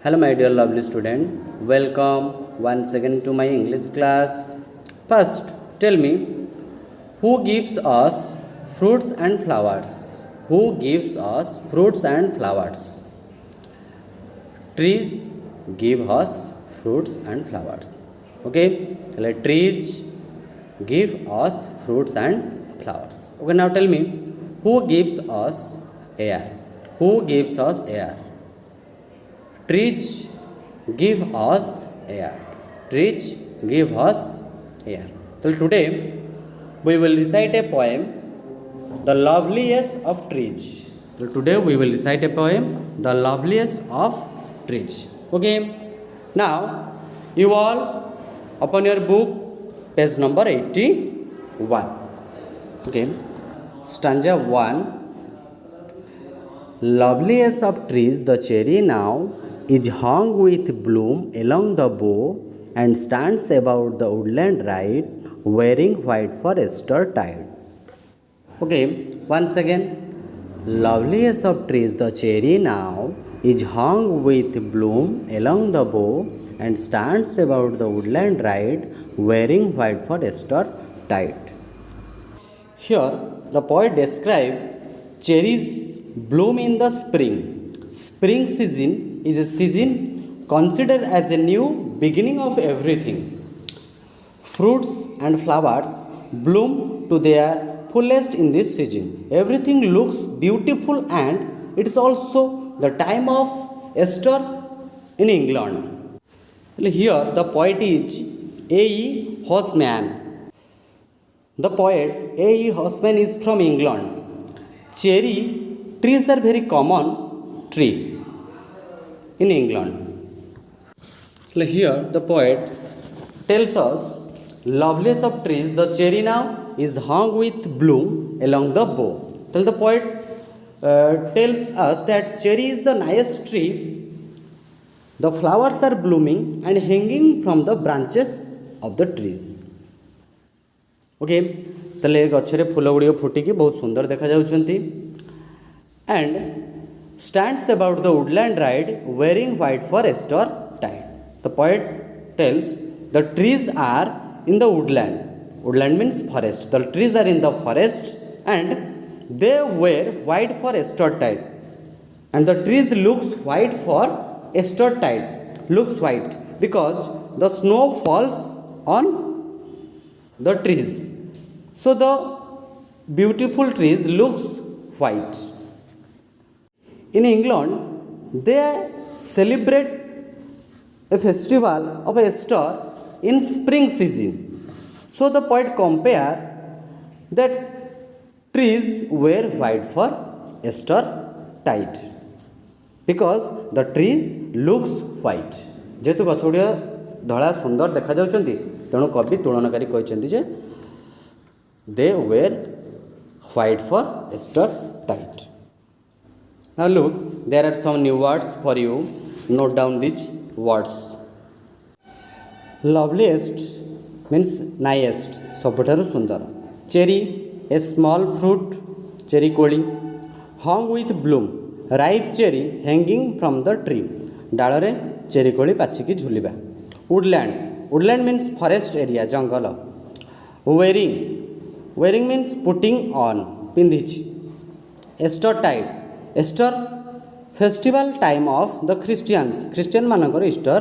Hello my dear lovely student, welcome once again to my English class. First, tell me, who gives us fruits and flowers? Who gives us fruits and flowers? Trees give us fruits and flowers. Okay, like trees give us fruits and flowers. Okay, now tell me, who gives us air? Who gives us air? Trees give us air. Trees give us air. So today we will recite a poem, The Loveliest of Trees. So today we will recite a poem, The Loveliest of Trees. Okay. Now you all open your book, page number 81. Okay. Stanza 1. Loveliest of trees, the cherry now is hung with bloom along the bough and stands about the woodland right, wearing white for Easter tide. Okay, once again. Loveliest of trees, the cherry now is hung with bloom along the bough and stands about the woodland right, wearing white for Easter tide. Here, the poet describes cherries bloom in the spring. Spring season is a season considered as a new beginning of everything. Fruits and flowers bloom to their fullest in this season. Everything looks beautiful and it is also the time of Easter in England. Here the poet is A.E. Hoseman. The poet A.E. Hoseman is from England. Cherry trees are very common tree in England. Here the poet tells us, loveliest of trees, the cherry now is hung with bloom along the bough. So the poet tells us that cherry is the nice tree. The flowers are blooming and hanging from the branches of the trees. Okay, ତାହେଲେ ଗଛରେ ଫୁଲ ଗୁଡ଼ିକ ଫୁଟିକି ବହୁତ ସୁନ୍ଦର ଦେଖାଯାଉଛନ୍ତି. And stands about the woodland right, wearing white for Easter tide. The poet tells the trees are in the woodland. Woodland means forest. The trees are in the forest and they wear white for Easter tide. And the trees looks white for Easter tide. Looks white because the snow falls on the trees. So the beautiful trees looks white. In England, they celebrate a festival of Easter in spring season. So the poet compare that trees wear white for Easter tide because the trees looks white. जेतु गछ गुड़िया धला सुंदर देखा जाउछंती तेणु कवि तुलनाकारी कहते जे they wear white for Easter tide. Now look, there are some new words for you. Note down these words. Loveliest means nice, सबठारु सुंदर. Cherry, a small fruit, cherry कोली. Hung with bloom, ripe cherry hanging from the tree. डालरे cherry कोली पाचिकी झुलिबा. Woodland, woodland means forest area, jungle. Wearing means putting on, पिंधिची. Easter tide, Easter festival time of the Christians. Christian मानकर Easter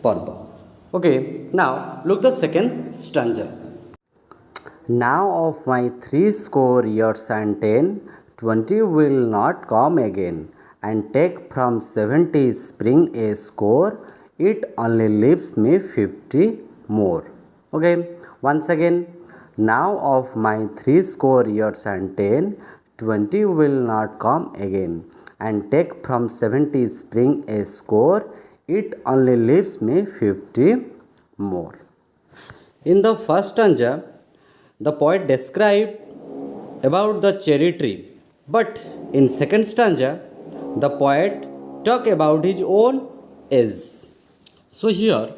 पर्व. Okay, now look the second stanza. Now of my 80 years and 10, 20 will not come again, and take from 70 spring a score, it only leaves me 50 more. Okay, once again. Now of my 80 years and 10, 20 will not come again, and take from 70 spring a score, it only leaves me 50 more. In the first stanza, the poet described about the cherry tree, but in second stanza, the poet talk about his own age. So here,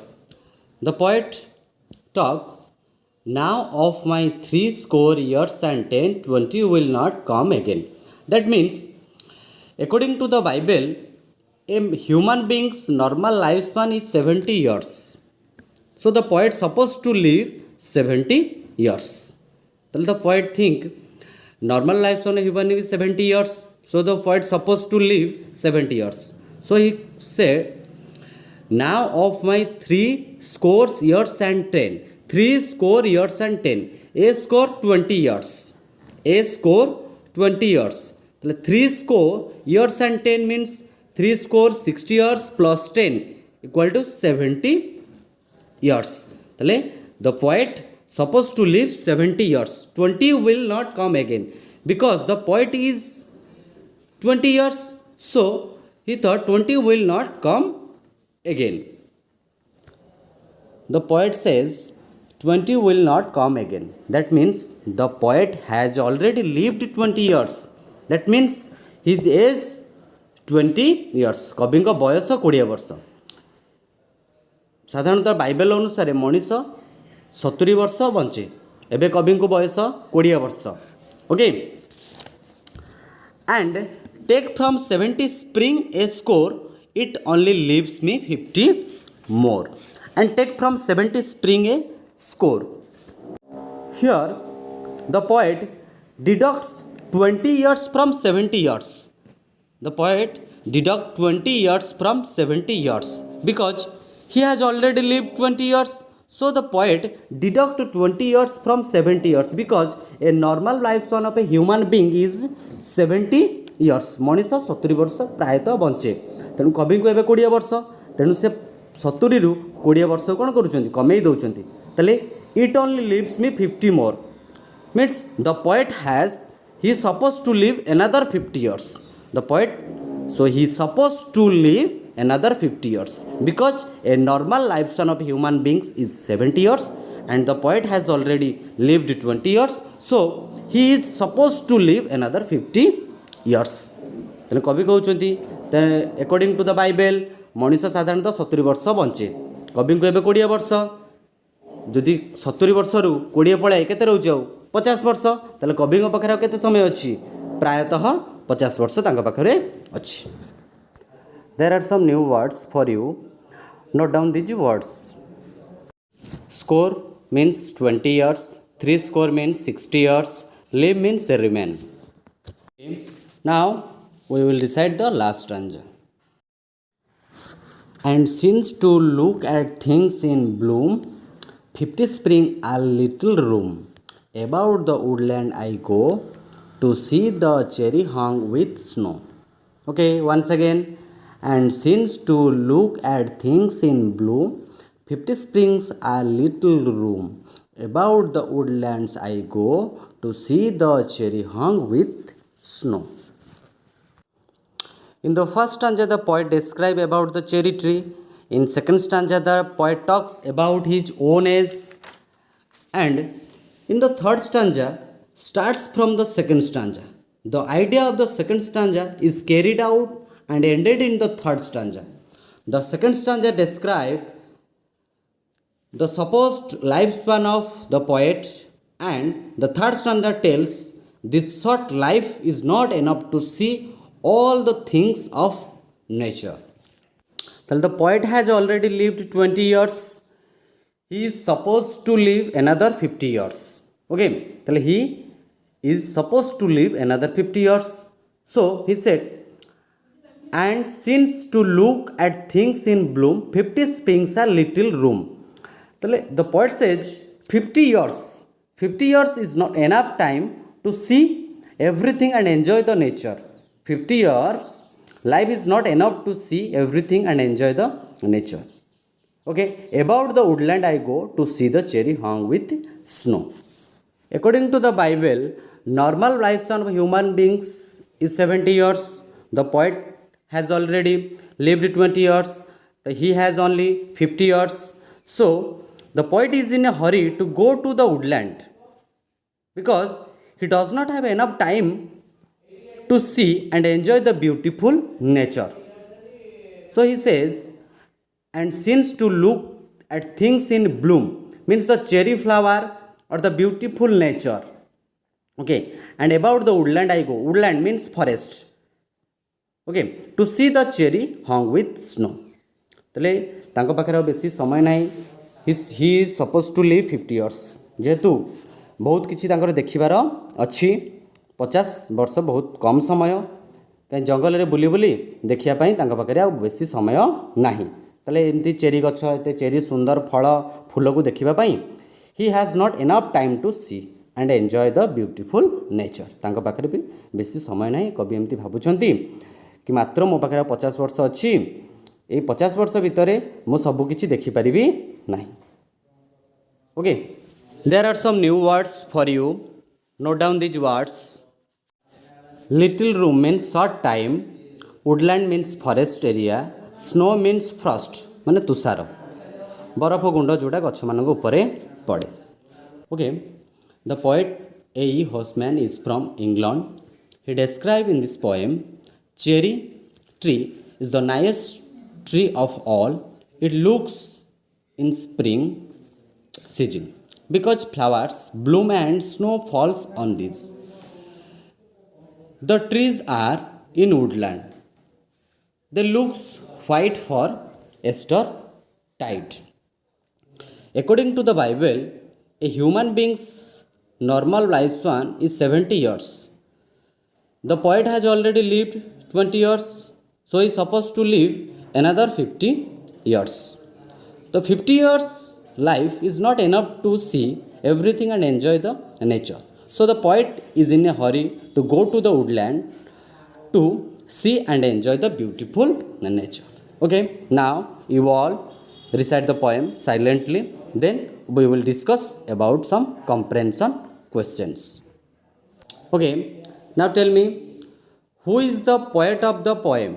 the poet talks, now of my 80 years and 10, 20 will not come again. That means, according to the Bible, a human being's normal lifespan is 70 years. So the poet supposed to live 70 years. Then the poet think normal lifespan of human being is 70 years. So the poet supposed to live 70 years. So he said, now of my 3 scores years and 10. 3 score years and 10. A score 20 years. A score 20 years. 3 score years and 10 means 3 score 60 years plus 10 equal to 70 years. The poet supposed to live 70 years. 20 will not come again because the poet is 20 years. So he thought 20 will not come again. The poet says 20 will not come again. That means the poet has already lived 20 years. That means his age 20 years. कवि बयस 20 वर्ष. साधारणतः Bible अनुसार मनीष 70 वर्ष बंचे. एबे कवि बयस 20 वर्ष. Okay. And take from 70 spring a score, it only leaves me 50 more. And take from 70 spring a score. Here the poet deducts 20 years from 70 years. The poet deduct 20 years from 70 years because he has already lived 20 years. So the poet deduct 20 years from 70 years because a normal lifespan of a human being is 70 years. Manish 70 वर्ष प्रायतः बंचे. तेणु कवि को एबे 20 वर्ष. तेणु से 70 रु 20 वर्ष कौन करुँच कमे दौरान. ताले it only leaves me 50 more. Means the poet has, he is supposed to live another 50 years. The poet, so he is supposed to live another 50 years because a normal lifespan of human beings is 70 years and the poet has already lived 20 years. So he is supposed to live another 50 years. तेणु कवि कहते according to the Bible Manish साधारणतः 70 वर्ष बंचे. कवि को एबे 20 वर्ष. जदि 70 वर्ष रु 20 पलाए केते रहउछ 50 वर्ष. ताले कवि पाखरे केते समय अछि प्रायतः 50 वर्ष तांका पाखरे अछि. There are some new words for you. Note down these words. Score means 20 years. 3 score means 60 years. Live means remain. Okay. Now we will recite the last stanza. And since to look at things in bloom, 50 spring a little room. About the woodland I go to see the cherry hung with snow. Okay, once again. And since to look at things in bloom, 50 springs a little room. About the woodlands I go to see the cherry hung with snow. In the first stanza, the poet describes about the cherry tree. In second stanza, the poet talks about his own age. And in the third stanza, starts from the second stanza. The idea of the second stanza is carried out and ended in the third stanza. The second stanza described the supposed lifespan of the poet, and the third stanza tells this short life is not enough to see all the things of nature. So the poet has already lived 20 years. He is supposed to live another 50 years. Okay, so he is supposed to live another 50 years. So he said, and since to look at things in bloom, 50 springs a little room. The poet says 50 years. 50 years is not enough time to see everything and enjoy the nature. 50 years life is not enough to see everything and enjoy the nature. Okay, about the woodland I go to see the cherry hung with snow. According to the Bible, normal lifespan of human beings is 70 years. The poet has already lived 20 years. He has only 50 years. So the poet is in a hurry to go to the woodland because he does not have enough time to see and enjoy the beautiful nature. So he says, and since to look at things in bloom means the cherry flower or the beautiful nature. Okay, and about the woodland I go. Woodland means forest. Okay to see the cherry hung with snow तेले तांको पाखरे बेसी समय नहीं he is suppose to live 50 years जेहेतु बहुत किसी देखिबार अच्छी 50 वर्ष बहुत कम समय कहीं जंगल में बुली बुली देखापी पाखे बेसी समय नहीं ताले एमती चेरी गछ एते चेरी सुंदर फल फूल को देखापी he has not enough time to see and enjoy the beautiful nature तांको पाखे भी बेसी समय नहीं कवि एमती भावुंट कि मात्र मो पाखे 50 वर्ष अच्छी ये 50 वर्ष भितर मु सबकि देखिपारि ना okay there are some new words for you note down these words little room means short time woodland means forest area snow means frost माने तुषार बरफ गुंड जोड़ा गछ मान उपरे पड़े okay the poet A Housman is from England he described in this poem cherry tree is the nicest tree of all. It looks in spring season because flowers bloom and snow falls on these. The trees are in woodland. They looks white for Easter tide. According to the Bible, a human being's normal lifespan is 70 years. The poet has already lived 20 years, so he is supposed to live another 50 years. The 50 years life is not enough to see everything and enjoy the nature. So the poet is in a hurry to go to the woodland to see and enjoy the beautiful nature. Okay, now you all recite the poem silently. Then we will discuss about some comprehension questions. Okay, now tell me, who is the poet of the poem?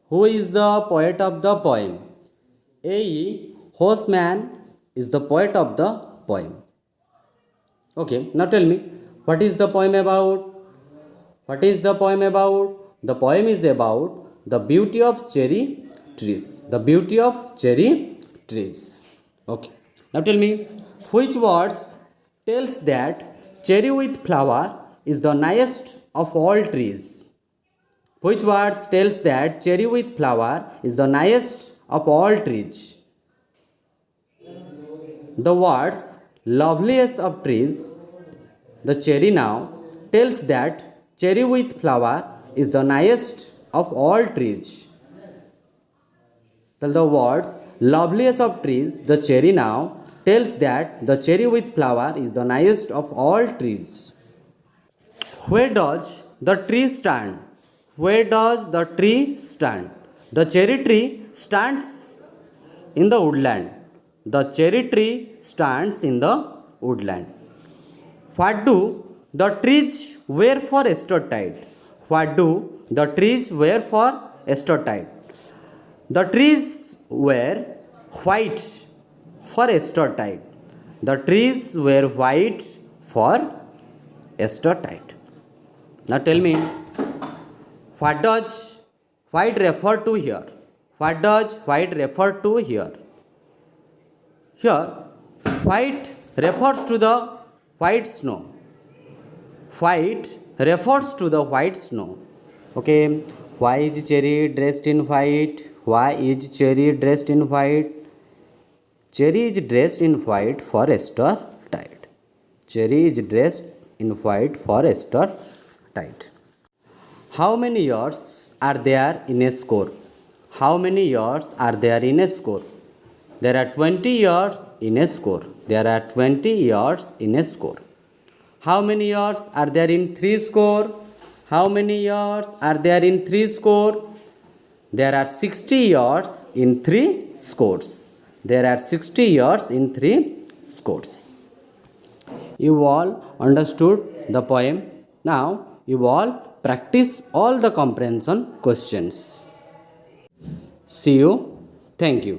Who is the poet of the poem? A. Horseman is the poet of the poem. Okay, now tell me, what is the poem about? What is the poem about? The poem is about the beauty of cherry trees. The beauty of cherry trees. Okay, now tell me, which words tells that cherry with flower is the nicest of all trees? Which words tells that cherry with flower is the nicest of all trees? The words loveliest of trees, the cherry now, tells that cherry with flower is the nicest of all trees. The words loveliest of trees, the cherry now, tells that the cherry with flower is the nicest of all trees. Where does the tree stand? Where does the tree stand? The cherry tree stands in the woodland. The cherry tree stands in the woodland. What do the trees wear for Easter tide? What do the trees wear for Easter tide? The trees wear white for Easter tide. The trees wear white for Easter tide. Now tell me, what does white refer to here? What does white refer to here? Here, white refers to the white snow. White refers to the white snow. Okay, why is cherry dressed in white? Why is cherry dressed in white? Cherry is dressed in white for Easter tide. Cherry is dressed in white for Easter tide. How many years are there in a score? How many years are there in a score? There are 20 years in a score. There are 20 years in a score. How many years are there in 3 score? How many years are there in 3 score? There are 60 years in 3 scores. There are 60 years in 3 scores. You all understood the poem. Now you all practice all the comprehension questions. See you. Thank you.